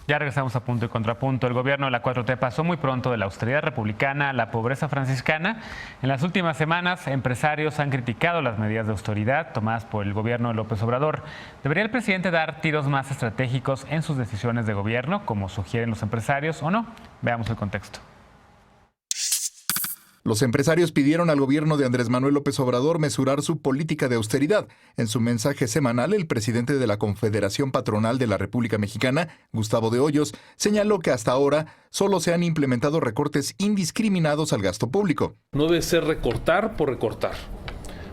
Ya regresamos a Punto y Contrapunto. El gobierno de la 4T pasó muy pronto de la austeridad republicana a la pobreza franciscana. En las últimas semanas, empresarios han criticado las medidas de austeridad tomadas por el gobierno de López Obrador. ¿Debería el presidente dar tiros más estratégicos en sus decisiones de gobierno, como sugieren los empresarios, o no? Veamos el contexto. Los empresarios pidieron al gobierno de Andrés Manuel López Obrador mesurar su política de austeridad. En su mensaje semanal, el presidente de la Confederación Patronal de la República Mexicana, Gustavo de Hoyos, señaló que hasta ahora solo se han implementado recortes indiscriminados al gasto público. No debe ser recortar por recortar.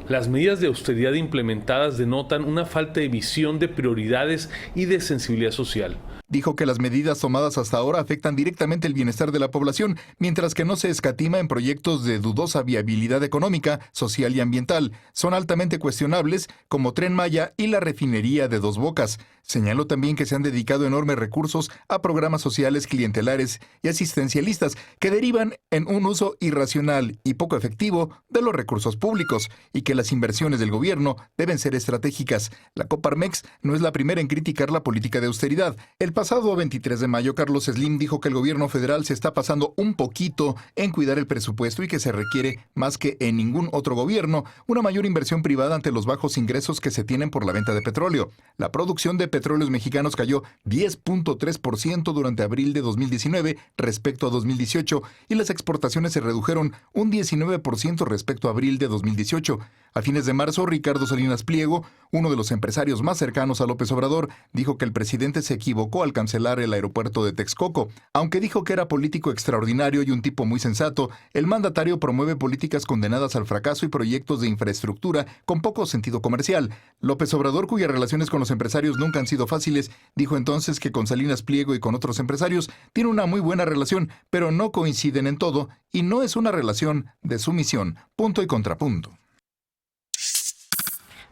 Las medidas de austeridad implementadas denotan una falta de visión de prioridades y de sensibilidad social. Dijo que las medidas tomadas hasta ahora afectan directamente el bienestar de la población, mientras que no se escatima en proyectos de dudosa viabilidad económica, social y ambiental. Son altamente cuestionables, como Tren Maya y la refinería de Dos Bocas. Señaló también que se han dedicado enormes recursos a programas sociales clientelares y asistencialistas que derivan en un uso irracional y poco efectivo de los recursos públicos, y que las inversiones del gobierno deben ser estratégicas. La Coparmex no es la primera en criticar la política de austeridad. El pasado 23 de mayo, Carlos Slim dijo que el gobierno federal se está pasando un poquito en cuidar el presupuesto y que se requiere, más que en ningún otro gobierno, una mayor inversión privada ante los bajos ingresos que se tienen por la venta de petróleo. La producción de petróleos mexicanos cayó 10.3% durante abril de 2019 respecto a 2018 y las exportaciones se redujeron un 19% respecto a abril de 2018. A fines de marzo, Ricardo Salinas Pliego, uno de los empresarios más cercanos a López Obrador, dijo que el presidente se equivocó al cancelar el aeropuerto de Texcoco. Aunque dijo que era político extraordinario y un tipo muy sensato, el mandatario promueve políticas condenadas al fracaso y proyectos de infraestructura con poco sentido comercial. López Obrador, cuyas relaciones con los empresarios nunca han sido fáciles, dijo entonces que con Salinas Pliego y con otros empresarios tiene una muy buena relación, pero no coinciden en todo y no es una relación de sumisión. Punto y contrapunto.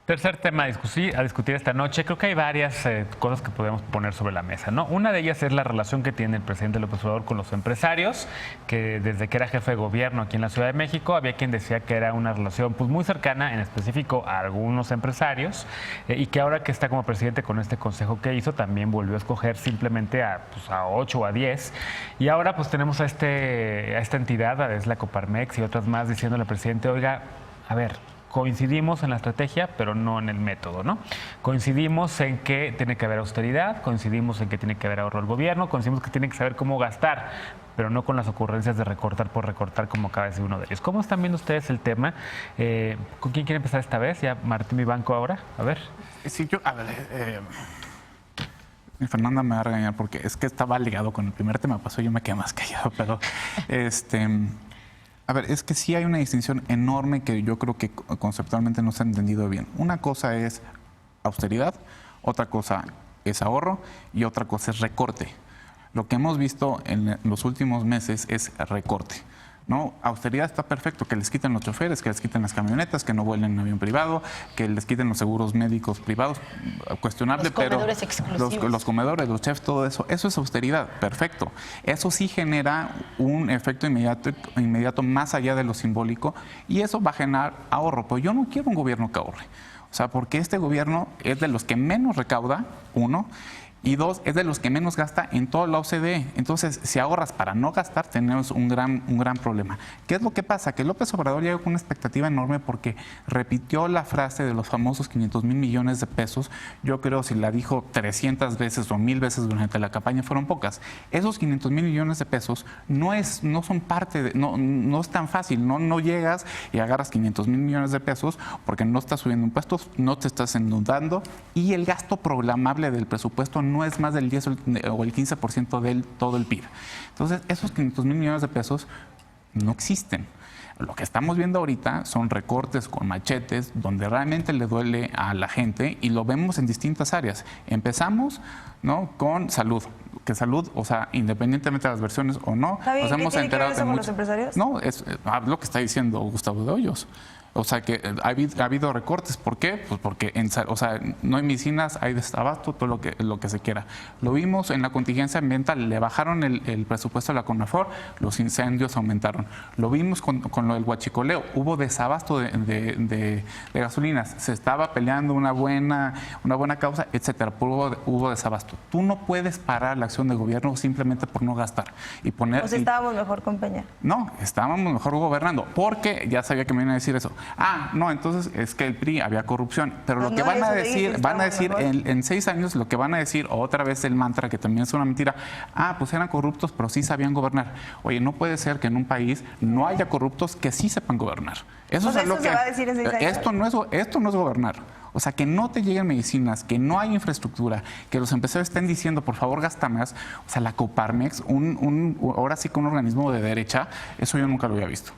Tercer tema a discutir esta noche. Creo que hay varias cosas que podemos poner sobre la mesa, ¿no? Una de ellas es la relación que tiene el presidente López Obrador con los empresarios, que desde que era jefe de gobierno aquí en la Ciudad de México, había quien decía que era una relación pues muy cercana, en específico a algunos empresarios, y que ahora que está como presidente con este consejo que hizo, también volvió a escoger simplemente a 8 o a 10. Y ahora pues tenemos a esta entidad, es la Coparmex y otras más, diciéndole al presidente, oiga, a ver, coincidimos en la estrategia, pero no en el método, ¿no? Coincidimos en que tiene que haber austeridad, coincidimos en que tiene que haber ahorro al gobierno, coincidimos que tiene que saber cómo gastar, pero no con las ocurrencias de recortar por recortar, como acaba de decir uno de ellos. ¿Cómo están viendo ustedes el tema? ¿Con quién quiere empezar esta vez? Ya Martín Vivanco ahora, a ver. Sí, Fernanda me va a regañar porque es que estaba ligado con el primer tema, pasó yo me quedé más callado, pero a ver, es que sí hay una distinción enorme que yo creo que conceptualmente no se ha entendido bien. Una cosa es austeridad, otra cosa es ahorro y otra cosa es recorte. Lo que hemos visto en los últimos meses es recorte, ¿no? Austeridad está perfecto, que les quiten los choferes, que les quiten las camionetas, que no vuelen en avión privado, que les quiten los seguros médicos privados, cuestionable, pero los comedores, los chefs, todo eso es austeridad, perfecto. Eso sí genera un efecto inmediato más allá de lo simbólico y eso va a generar ahorro, pero yo no quiero un gobierno que ahorre, o sea, porque este gobierno es de los que menos recauda, uno, y dos, es de los que menos gasta en toda la OCDE. Entonces, si ahorras para no gastar, tenemos un gran problema. ¿Qué es lo que pasa? Que López Obrador llegó con una expectativa enorme porque repitió la frase de los famosos 500,000 millones de pesos. Yo creo si la dijo 300 veces o 1000 veces durante la campaña, fueron pocas. Esos 500,000 millones de pesos no son parte de, no es tan fácil. No llegas y agarras 500,000 millones de pesos porque no estás subiendo impuestos, no te estás endeudando y el gasto programable del presupuesto no es más del 10 o el 15% de todo el PIB. Entonces, esos 500,000 millones de pesos no existen. Lo que estamos viendo ahorita son recortes con machetes, donde realmente le duele a la gente y lo vemos en distintas áreas. Empezamos, ¿no?, con salud. Que salud, o sea, independientemente de las versiones o no, Javi, nos hemos ¿qué tiene que ver enterado eso con los empresarios? No, es lo que está diciendo Gustavo de Hoyos. O sea, que ha habido recortes. ¿Por qué? Pues porque no hay medicinas, hay desabasto, todo lo que se quiera. Lo vimos en la contingencia ambiental, le bajaron el presupuesto a la CONAFOR, los incendios aumentaron. Lo vimos con lo del huachicoleo, hubo desabasto de gasolinas, se estaba peleando una buena causa, etcétera, hubo desabasto. Tú no puedes parar la acción de gobierno simplemente por no gastar y poner... Pues estábamos mejor con Peña. No, estábamos mejor gobernando, porque ya sabía que me iban a decir eso. No, entonces es que el PRI había corrupción, pero Pues lo que no, van a eso decir en 6 años, lo que van a decir otra vez el mantra, que también es una mentira, pues eran corruptos, pero sí sabían gobernar. Oye, no puede ser que en un país no haya corruptos que sí sepan gobernar. Eso es lo que se va a decir en 6 años. Esto no es gobernar. O sea, que no te lleguen medicinas, que no hay infraestructura, que los empresarios estén diciendo, por favor, gasta más. O sea, la Coparmex, ahora sí que un organismo de derecha, eso yo nunca lo había visto.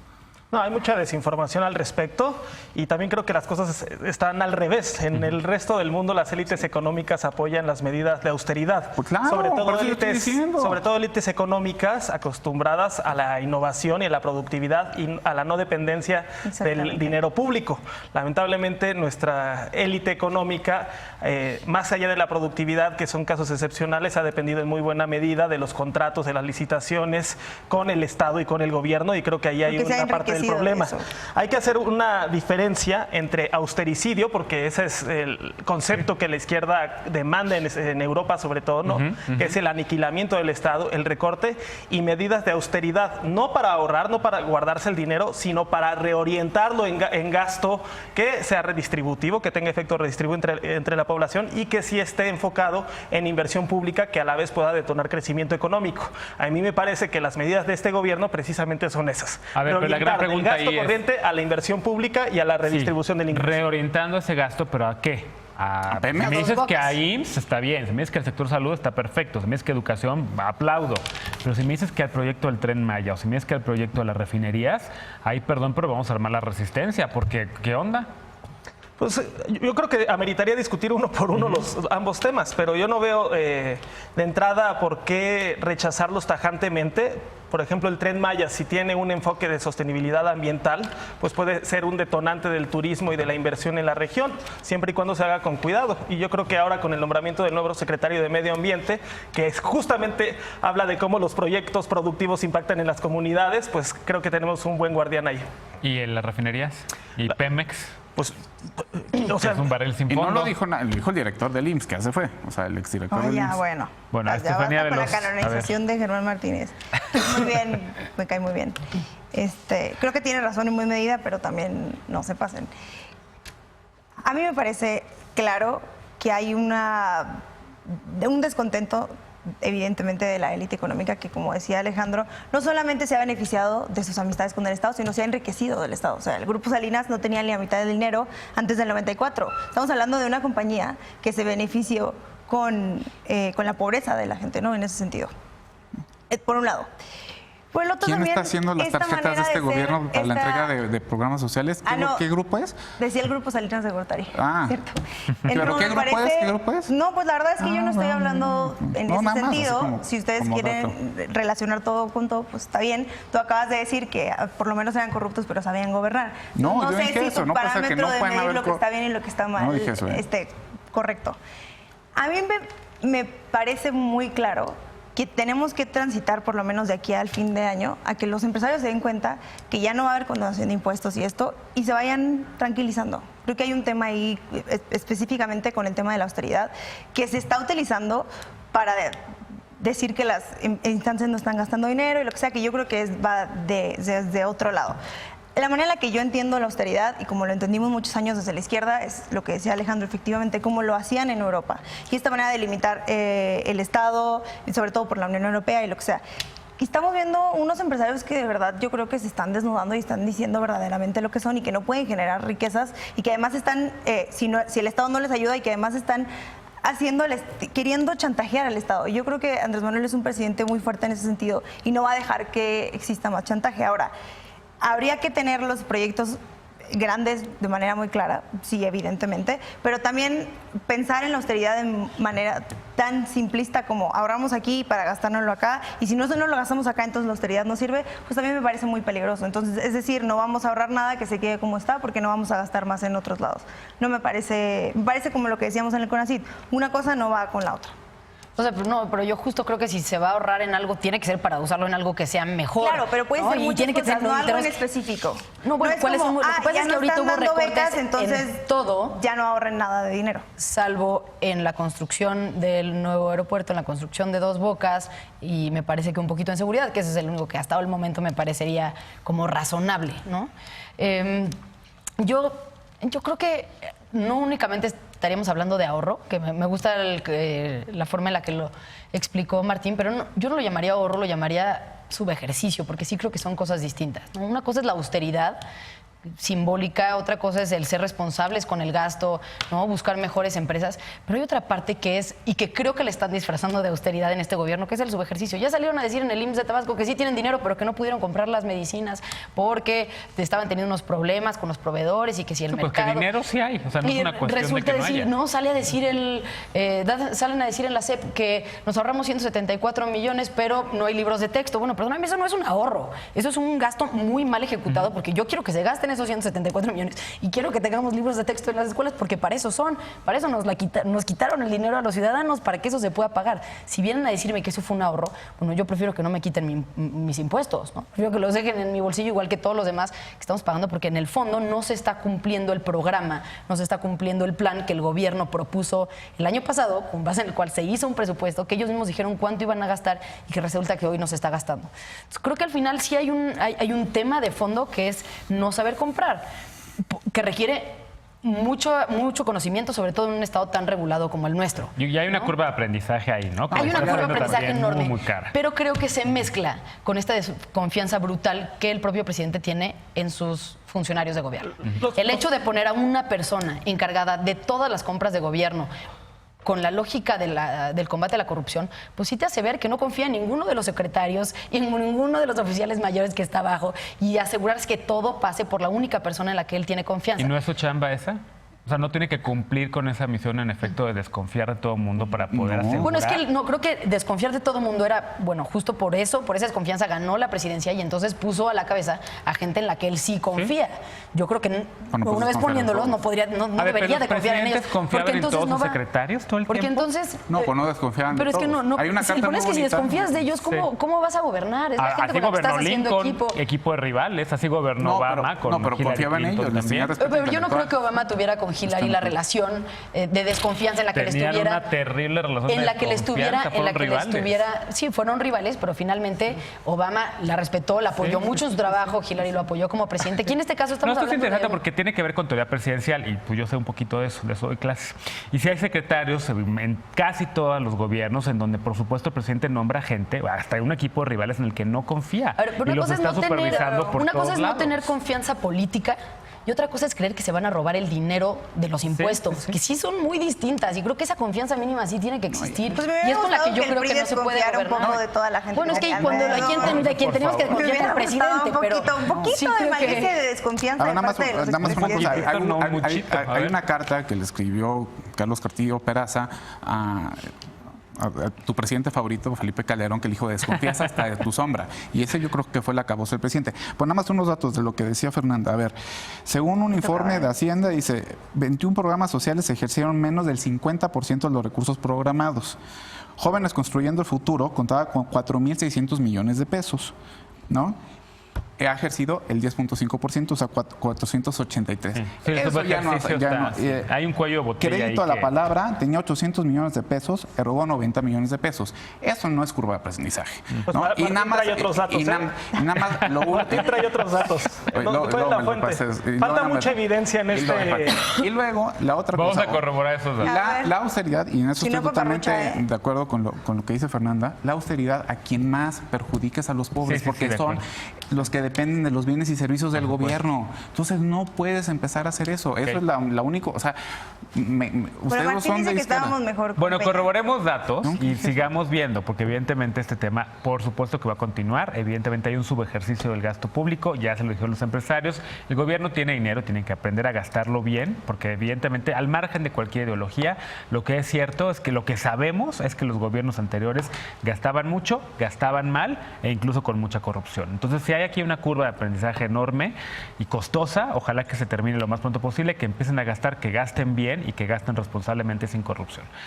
No, hay mucha desinformación al respecto y también creo que las cosas están al revés. En el resto del mundo las élites económicas apoyan las medidas de austeridad. Pues claro, sobre por todo élites económicas acostumbradas a la innovación y a la productividad y a la no dependencia del dinero público. Lamentablemente nuestra élite económica, más allá de la productividad, que son casos excepcionales, ha dependido en muy buena medida de los contratos, de las licitaciones con el Estado y con el gobierno, y creo que ahí hay una parte del problema. Hay que hacer una diferencia entre austericidio, porque ese es el concepto que la izquierda demanda en Europa sobre todo, ¿no? Que es el aniquilamiento del Estado, el recorte, y medidas de austeridad, no para ahorrar, no para guardarse el dinero, sino para reorientarlo en gasto que sea redistributivo, que tenga efecto redistributivo entre la población y que sí esté enfocado en inversión pública que a la vez pueda detonar crecimiento económico. A mí me parece que las medidas de este gobierno precisamente son esas. A ver, pero la gran pregunta del gasto corriente a la inversión pública y a la redistribución del ingreso. Reorientando ese gasto, ¿pero a qué? Si me dices que a IMSS está bien, si me dices que el sector salud está perfecto, si me dices que educación, aplaudo. Pero si me dices que al proyecto del Tren Maya o si me dices que al proyecto de las refinerías, ahí perdón, pero vamos a armar la resistencia, porque ¿qué onda? Pues yo creo que ameritaría discutir uno por uno ambos temas, pero yo no veo de entrada por qué rechazarlos tajantemente. Por ejemplo, el Tren Maya, si tiene un enfoque de sostenibilidad ambiental, pues puede ser un detonante del turismo y de la inversión en la región, siempre y cuando se haga con cuidado. Y yo creo que ahora con el nombramiento del nuevo secretario de Medio Ambiente, que justamente habla de cómo los proyectos productivos impactan en las comunidades, pues creo que tenemos un buen guardián ahí. ¿Y en las refinerías? ¿Y Pemex? Pues, o sea, es un barril sin y fondo. no lo dijo lo dijo el director del IMSS, que ya se fue, o sea, el exdirector del IMSS. Bueno, ya Estefanía basta con la canonización de Germán Martínez. Muy bien, me cae muy bien. Creo que tiene razón en muy medida, pero también no se pasen. A mí me parece claro que hay un descontento evidentemente de la élite económica que, como decía Alejandro, no solamente se ha beneficiado de sus amistades con el Estado, sino se ha enriquecido del Estado. O sea, el Grupo Salinas no tenía ni la mitad del dinero antes del 94. Estamos hablando de una compañía que se benefició con la pobreza de la gente, ¿no? En ese sentido. Por un lado. Por el otro, ¿quién también, está haciendo las tarjetas de este gobierno para la entrega de programas sociales? ¿Qué grupo es? Decía el Grupo Salinas de Gortari. ¿Cierto? ¿Pero qué grupo es? No, pues la verdad es que yo no estoy hablando en ese sentido. Si ustedes quieren relacionar todo junto, pues está bien. Tú acabas de decir que por lo menos eran corruptos, pero sabían gobernar. No, yo sé si eso. tu No puede ser que no pueden haber... lo que está bien y lo que está mal esté correcto. A mí me parece muy claro que tenemos que transitar por lo menos de aquí al fin de año a que los empresarios se den cuenta que ya no va a haber condonación de impuestos y se vayan tranquilizando. Creo que hay un tema ahí específicamente con el tema de la austeridad que se está utilizando para decir que las instancias no están gastando dinero y lo que sea, que yo creo que va desde otro lado. La manera en la que yo entiendo la austeridad, y como lo entendimos muchos años desde la izquierda, es lo que decía Alejandro, efectivamente, cómo lo hacían en Europa. Y esta manera de limitar el Estado, y sobre todo por la Unión Europea y lo que sea. Y estamos viendo unos empresarios que de verdad yo creo que se están desnudando y están diciendo verdaderamente lo que son y que no pueden generar riquezas y que además están, si el Estado no les ayuda y que además están queriendo chantajear al Estado. Y yo creo que Andrés Manuel es un presidente muy fuerte en ese sentido y no va a dejar que exista más chantaje. Ahora, habría que tener los proyectos grandes de manera muy clara, sí, evidentemente, pero también pensar en la austeridad de manera tan simplista como ahorramos aquí para gastárnoslo acá, y si no lo gastamos acá, entonces la austeridad no sirve, pues también me parece muy peligroso. Entonces, es decir, no vamos a ahorrar nada, que se quede como está, porque no vamos a gastar más en otros lados. No me parece como lo que decíamos en el CONACYT, una cosa no va con la otra. O sea, pero yo justo creo que si se va a ahorrar en algo, tiene que ser para usarlo en algo que sea mejor. Claro, pero puede ser muchas tiene que cosas, ser no algo en específico. No, bueno, no ¿cuáles son? Lo que pasa ya es que no ahorita están hubo dando recortes becas, entonces en todo. Ya no ahorren nada de dinero. Salvo en la construcción del nuevo aeropuerto, en la construcción de Dos Bocas, y me parece que un poquito en seguridad, que ese es el único que hasta el momento me parecería como razonable, ¿no? Yo creo que no únicamente estaríamos hablando de ahorro, que me gusta la forma en la que lo explicó Martín, pero yo no lo llamaría ahorro, lo llamaría subejercicio, porque sí creo que son cosas distintas, ¿no? Una cosa es la austeridad simbólica, otra cosa es el ser responsables con el gasto, ¿no? Buscar mejores empresas, pero hay otra parte que es, y que creo que le están disfrazando de austeridad en este gobierno, que es el subejercicio. Ya salieron a decir en el IMSS de Tabasco que sí tienen dinero, pero que no pudieron comprar las medicinas porque estaban teniendo unos problemas con los proveedores y que si el mercado... Porque dinero sí hay, o sea, no es una cuestión resulta de que no decir, haya. no, salen a decir en la SEP que nos ahorramos 174 millones, pero no hay libros de texto. Bueno, perdóname, eso no es un ahorro, eso es un gasto muy mal ejecutado, porque yo quiero que se gasten esos 174 millones y quiero que tengamos libros de texto en las escuelas, porque para eso nos quitaron el dinero a los ciudadanos para que eso se pueda pagar. Si vienen a decirme que eso fue un ahorro, bueno, yo prefiero que no me quiten mis impuestos, ¿no? Prefiero que los dejen en mi bolsillo igual que todos los demás que estamos pagando, porque en el fondo no se está cumpliendo el programa, no se está cumpliendo el plan que el gobierno propuso el año pasado, con base en el cual se hizo un presupuesto, que ellos mismos dijeron cuánto iban a gastar y que resulta que hoy no se está gastando. Entonces, creo que al final sí hay un tema de fondo que es no saber comprar, que requiere mucho conocimiento, sobre todo en un estado tan regulado como el nuestro. Y hay una curva de aprendizaje ahí, ¿no? Hay una curva de aprendizaje enorme, muy cara. pero creo que se mezcla con esta desconfianza brutal que el propio presidente tiene en sus funcionarios de gobierno. El hecho de poner a una persona encargada de todas las compras de gobierno con la lógica del combate a la corrupción, pues sí te hace ver que no confía en ninguno de los secretarios y en ninguno de los oficiales mayores que está abajo, y asegurarse que todo pase por la única persona en la que él tiene confianza. ¿Y no es su chamba esa? O sea, no tiene que cumplir con esa misión, en efecto, de desconfiar de todo el mundo para poder asegurar. Bueno, es que no creo que desconfiar de todo el mundo era, bueno, justo por eso, por esa desconfianza ganó la presidencia y entonces puso a la cabeza a gente en la que él sí confía. ¿Sí? Yo creo que una vez poniéndolos no debería de confiar en ellos. ¿Confiaban en todos sus secretarios todo el tiempo? Porque entonces... No, pues no desconfiaban pero de todos. Es que no, hay una carta es que si desconfías de ellos, ¿cómo vas a gobernar? Es la gente así con la que estás gobernó haciendo equipo de rivales, así gobernó Obama con pero confiaba en ellos. Pero yo no creo que Obama tuviera con Hillary la relación de desconfianza en la que Tenían le estuviera una terrible relación en la que le estuviera, sí, fueron rivales, pero finalmente Obama la respetó, la apoyó mucho en su trabajo, Hillary lo apoyó como presidente. Aquí en este caso estamos hablando es interesante porque tiene que ver con teoría presidencial y pues yo sé un poquito de eso doy clases. Y si hay secretarios en casi todos los gobiernos en donde por supuesto el presidente nombra gente, hasta hay un equipo de rivales en el que no confía y los está supervisando por todos lados. Una cosa es no tener confianza política y otra cosa es creer que se van a robar el dinero de los impuestos, que sí son muy distintas, y creo que esa confianza mínima sí tiene que existir. Pues y es con la que yo creo que no se puede gobernar. De toda la gente. Bueno, es que cuando de quien tenemos que desconfiar es el presidente, un poquito de malicia de desconfianza de parte de los expresidentes. Hay una carta que le escribió Carlos Castillo Peraza a tu presidente favorito, Felipe Calderón, que le dijo desconfías hasta de tu sombra. Y ese yo creo que fue la acabose del presidente. Pues nada más unos datos de lo que decía Fernanda. A ver, según un informe de Hacienda, dice, 21 programas sociales ejercieron menos del 50% de los recursos programados. Jóvenes Construyendo el Futuro contaba con 4.600 millones de pesos, ¿no? Ha ejercido el 10.5%, o sea, 483. Sí, eso ya no, hay un cuello de botella. Crédito a la palabra, tenía 800 millones de pesos, erogó 90 millones de pesos. Eso no es curva de aprendizaje. Pues ¿no? Y nada más. Trae otros datos. Nada más lo Martín trae otros datos. ¿Cuál es la fuente? Falta mucha evidencia en este. Y luego, la otra cosa. Vamos a corroborar esos datos. La austeridad, y en eso estoy totalmente de acuerdo con lo que dice Fernanda, la austeridad a quien más perjudica es a los pobres, porque son los que dependen de los bienes y servicios del gobierno. Entonces no puedes empezar a hacer eso. Eso es la única, o sea, Pero Martín dice que estábamos mejor. Bueno, corroboremos datos y sigamos viendo, porque evidentemente este tema, por supuesto que va a continuar. Evidentemente hay un subejercicio del gasto público, ya se lo dijeron los empresarios. El gobierno tiene dinero, tienen que aprender a gastarlo bien, porque evidentemente, al margen de cualquier ideología, lo que es cierto es que lo que sabemos es que los gobiernos anteriores gastaban mucho, gastaban mal e incluso con mucha corrupción. Entonces, si hay aquí una curva de aprendizaje enorme y costosa, ojalá que se termine lo más pronto posible, que empiecen a gastar, que gasten bien y que gasten responsablemente sin corrupción.